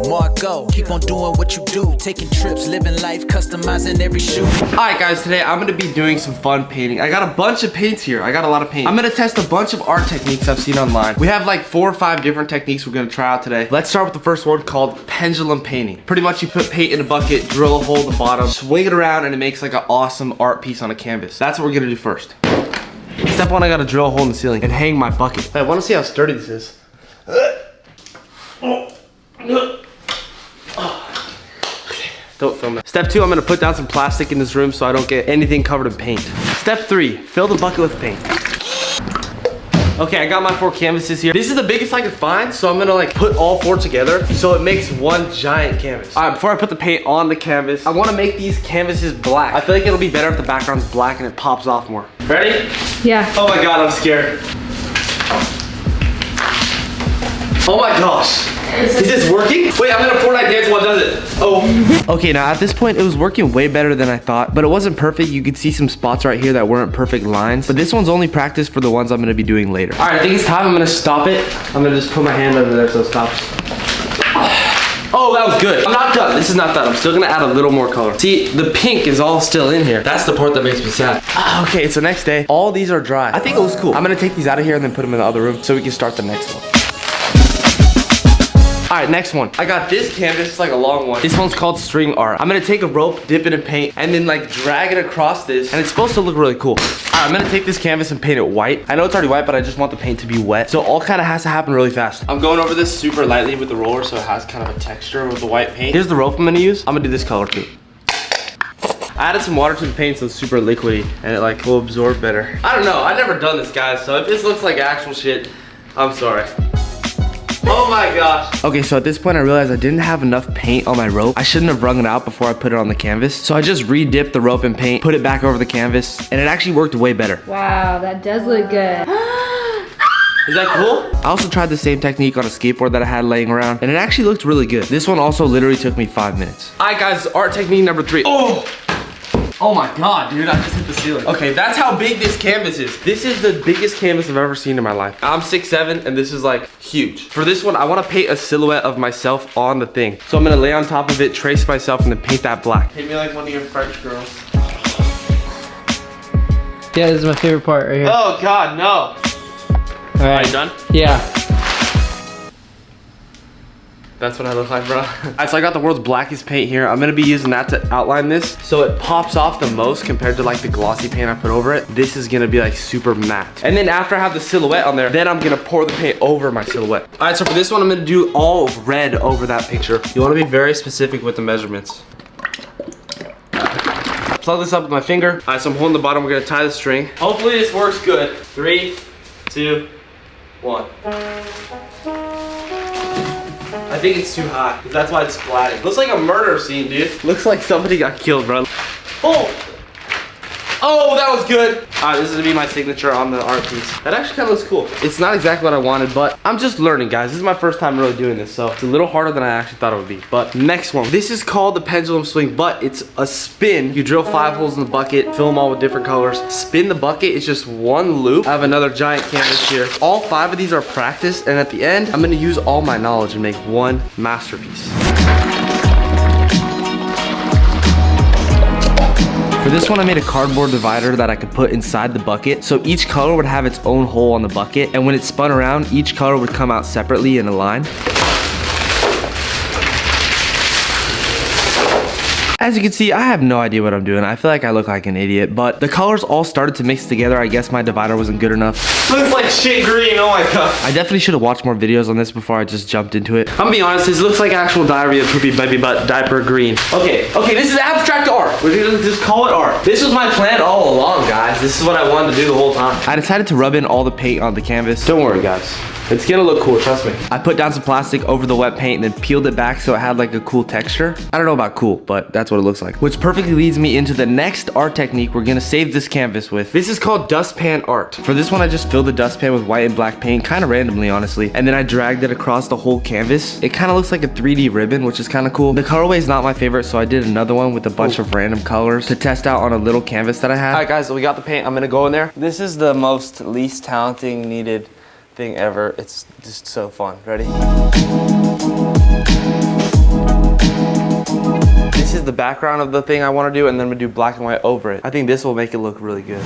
Marco, keep on doing what you do. Taking trips, living life, customizing every shoe. Alright guys, today I'm gonna be doing some fun painting. I got a bunch of paints here. I got a lot of paint. I'm gonna test a bunch of art techniques I've seen online. We have like 4 or 5 different techniques we're gonna try out today. Let's start with the first one called pendulum painting. Pretty much you put paint in a bucket, drill a hole at the bottom, swing it around, and it makes like an awesome art piece on a canvas. That's what we're gonna do first. Step 1, I gotta drill a hole in the ceiling and hang my bucket. I wanna see how sturdy this is. Don't film it. Step 2, I'm gonna put down some plastic in this room so I don't get anything covered in paint. Step 3, fill the bucket with paint. Okay, I got my 4 canvases here. This is the biggest I could find, so I'm gonna like put all 4 together so it makes one giant canvas. All right, before I put the paint on the canvas, I wanna make these canvases black. I feel like it'll be better if the background's black and it pops off more. Ready? Yeah. Oh my God, I'm scared. Oh my gosh. Is this working? Wait, I'm gonna Fortnite dance while it does it. Oh. Okay, now at this point, it was working way better than I thought, but it wasn't perfect. You could see some spots right here that weren't perfect lines, but this one's only practice for the ones I'm gonna be doing later. All right, I think it's time. I'm gonna stop it. I'm gonna just put my hand under there so it stops. Oh, that was good. I'm not done. This is not done. I'm still gonna add a little more color. See, the pink is all still in here. That's the part that makes me sad. Okay, it's the next day. All these are dry. I think it was cool. I'm gonna take these out of here and then put them in the other room so we can start the next one. All right, next one. I got this canvas, it's like a long one. This one's called string art. I'm gonna take a rope, dip it in paint, and then like drag it across this, and it's supposed to look really cool. All right, I'm gonna take this canvas and paint it white. I know it's already white, but I just want the paint to be wet. So all kind of has to happen really fast. I'm going over this super lightly with the roller so it has kind of a texture with the white paint. Here's the rope I'm gonna use. I'm gonna do this color too. I added some water to the paint so it's super liquidy and it like will absorb better. I don't know, I've never done this, guys, so if this looks like actual shit, I'm sorry. Oh my gosh. Okay, so at this point I realized I didn't have enough paint on my rope. I shouldn't have wrung it out before I put it on the canvas. So I just re-dipped the rope in paint, put it back over the canvas, and it actually worked way better. Wow, that does look good. Is that cool? I also tried the same technique on a skateboard that I had laying around, and it actually looked really good. This one also literally took me 5 minutes. All right, guys, art technique number 3. Oh my God, dude, I just hit the ceiling. Okay, that's how big this canvas is. This is the biggest canvas I've ever seen in my life. I'm 6'7", and this is like huge. For this one, I wanna paint a silhouette of myself on the thing. So I'm gonna lay on top of it, trace myself, and then paint that black. Paint me like one of your French girls. Yeah, this is my favorite part right here. Oh God, no. All right. Are you done? Yeah. That's what I look like, bro. All right, so I got the world's blackest paint here. I'm gonna be using that to outline this so it pops off the most compared to like the glossy paint I put over it. This is gonna be like super matte. And then after I have the silhouette on there, then I'm gonna pour the paint over my silhouette. All right, so for this one, I'm gonna do all red over that picture. You wanna be very specific with the measurements. Plug this up with my finger. All right, so I'm holding the bottom. We're gonna tie the string. Hopefully this works good. 3, 2, 1. I think it's too high. That's why it's splatting. Looks like a murder scene, dude. Looks like somebody got killed, bro. Oh! Oh, that was good. All right, this is gonna be my signature on the art piece. That actually kind of looks cool. It's not exactly what I wanted, but I'm just learning, guys. This is my first time really doing this, so it's a little harder than I actually thought it would be. But next one. This is called the pendulum swing, but it's a spin. You drill 5 holes in the bucket, fill them all with different colors. Spin the bucket, it's just one loop. I have another giant canvas here. All 5 of these are practice, and at the end, I'm gonna use all my knowledge and make one masterpiece. For this one, I made a cardboard divider that I could put inside the bucket. So each color would have its own hole on the bucket. And when it spun around, each color would come out separately in a line. As you can see, I have no idea what I'm doing. I feel like I look like an idiot, but the colors all started to mix together. I guess my divider wasn't good enough. Looks like shit green, oh my God. I definitely should have watched more videos on this before I just jumped into it. I'm gonna be honest, this looks like actual diarrhea, poopy baby butt, diaper green. Okay, this is abstract art. We're gonna just call it art. This was my plan all along, guys. This is what I wanted to do the whole time. I decided to rub in all the paint on the canvas. Don't worry, guys. It's gonna look cool, trust me. I put down some plastic over the wet paint and then peeled it back so it had like a cool texture. I don't know about cool, but that's what it looks like. Which perfectly leads me into the next art technique we're gonna save this canvas with. This is called dustpan art. For this one, I just filled the dustpan with white and black paint, kind of randomly, honestly. And then I dragged it across the whole canvas. It kind of looks like a 3D ribbon, which is kind of cool. The colorway is not my favorite, so I did another one with a bunch of random colors to test out on a little canvas that I had. All right, guys, so we got the paint. I'm gonna go in there. This is the most least talenting needed thing ever. It's just so fun. Ready? background of the thing I want to do, and then I'm gonna do black and white over it. I think this will make it look really good.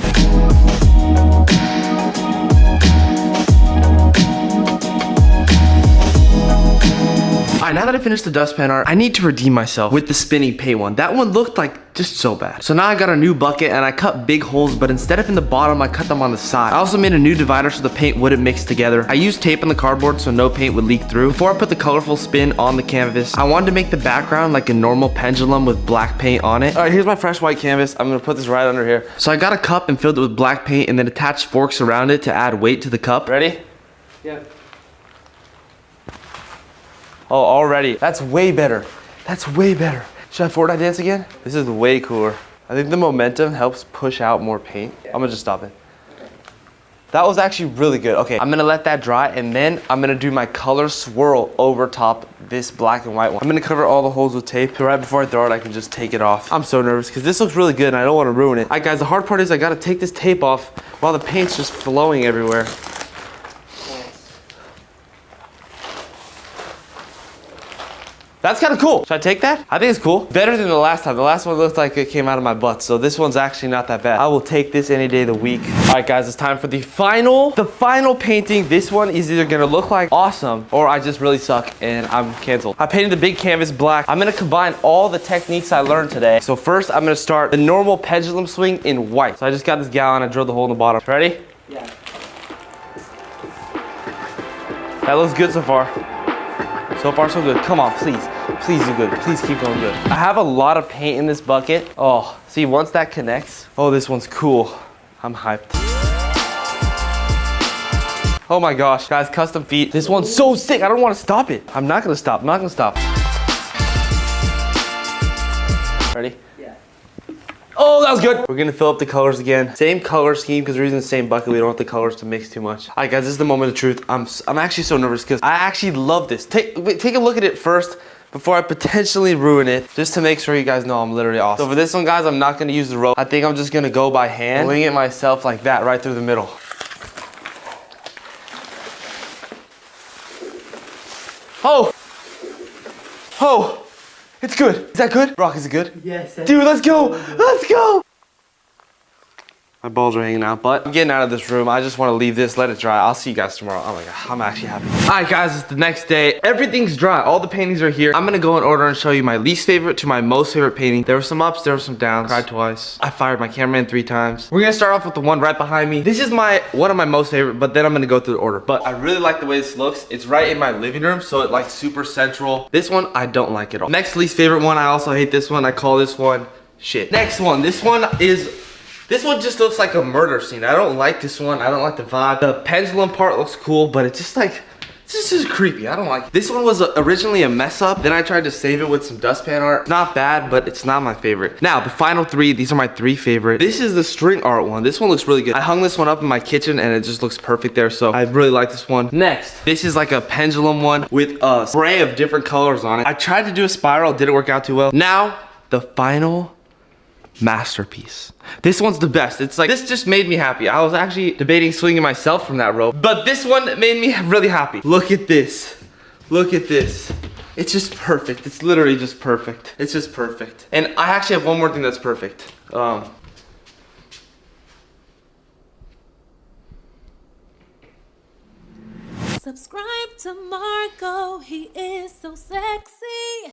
Alright, now that I finished the dustpan art, I need to redeem myself with the spinning paint one. That one looked like just so bad. So now I got a new bucket and I cut big holes, but instead of in the bottom, I cut them on the side. I also made a new divider so the paint wouldn't mix together. I used tape on the cardboard so no paint would leak through. Before I put the colorful spin on the canvas, I wanted to make the background like a normal pendulum with black paint on it. Alright, here's my fresh white canvas. I'm gonna put this right under here. So I got a cup and filled it with black paint and then attached forks around it to add weight to the cup. Ready? Yeah. Oh, already. That's way better. That's way better. Should I forward I dance again? This is way cooler. I think the momentum helps push out more paint. I'm gonna just stop it. That was actually really good. Okay, I'm gonna let that dry and then I'm gonna do my color swirl over top this black and white one. I'm gonna cover all the holes with tape so right before I throw it, I can just take it off. I'm so nervous because this looks really good and I don't wanna ruin it. All right, guys, the hard part is I gotta take this tape off while the paint's just flowing everywhere. That's kind of cool. Should I take that? I think it's cool. Better than the last time. The last one looked like it came out of my butt. So this one's actually not that bad. I will take this any day of the week. All right, guys, it's time for the final painting. This one is either gonna look like awesome or I just really suck and I'm canceled. I painted the big canvas black. I'm gonna combine all the techniques I learned today. So first, I'm gonna start the normal pendulum swing in white. So I just got this gallon. I drilled the hole in the bottom. Ready? Yeah. That looks good so far. So far, so good. Come on, please. Please do good. Please keep going good. I have a lot of paint in this bucket. Oh, see, once that connects. Oh, this one's cool. I'm hyped. Oh my gosh, guys, custom feet. This one's so sick. I don't want to stop it. I'm not gonna stop. I'm not gonna stop. Ready? Yeah. Oh, that was good. We're gonna fill up the colors again. Same color scheme because we're using the same bucket. We don't want the colors to mix too much. All right, guys, this is the moment of truth. I'm actually so nervous because I actually love this. Take a look at it first before I potentially ruin it, just to make sure you guys know I'm literally awesome. So for this one, guys, I'm not gonna use the rope. I think I'm just gonna go by hand, wing it myself like that, right through the middle. Oh! Oh! It's good. Is that good? Brock, is it good? Yes. Dude, let's go! Let's go! My balls are hanging out, but I'm getting out of this room. I just want to leave this, let it dry. I'll see you guys tomorrow. Oh my God, I'm actually happy. All right, guys, it's the next day. Everything's dry. All the paintings are here. I'm gonna go in order and show you my least favorite to my most favorite painting. There were some ups, there were some downs. Cried twice. I fired my cameraman 3 times. We're gonna start off with the one right behind me. This is one of my most favorite, but then I'm gonna go through the order. But I really like the way this looks. It's right in my living room, so it like super central. This one, I don't like at all. Next least favorite one, I also hate this one. I call this one shit. Next one, this one just looks like a murder scene. I don't like this one. I don't like the vibe. The pendulum part looks cool, but it's just like, this is creepy. I don't like it. This one was originally a mess up. Then I tried to save it with some dustpan art. Not bad, but it's not my favorite. Now, the final 3, these are my 3 favorite. This is the string art one. This one looks really good. I hung this one up in my kitchen and it just looks perfect there, so I really like this one. Next, this is like a pendulum one with a spray of different colors on it. I tried to do a spiral, didn't work out too well. Now, the final masterpiece. This one's the best. It's like, this just made me happy. I was actually debating swinging myself from that rope, but this one made me really happy. Look at this. Look at this. It's just perfect. It's literally just perfect. It's just perfect. And I actually have one more thing that's perfect. Subscribe to Marco, he is so sexy.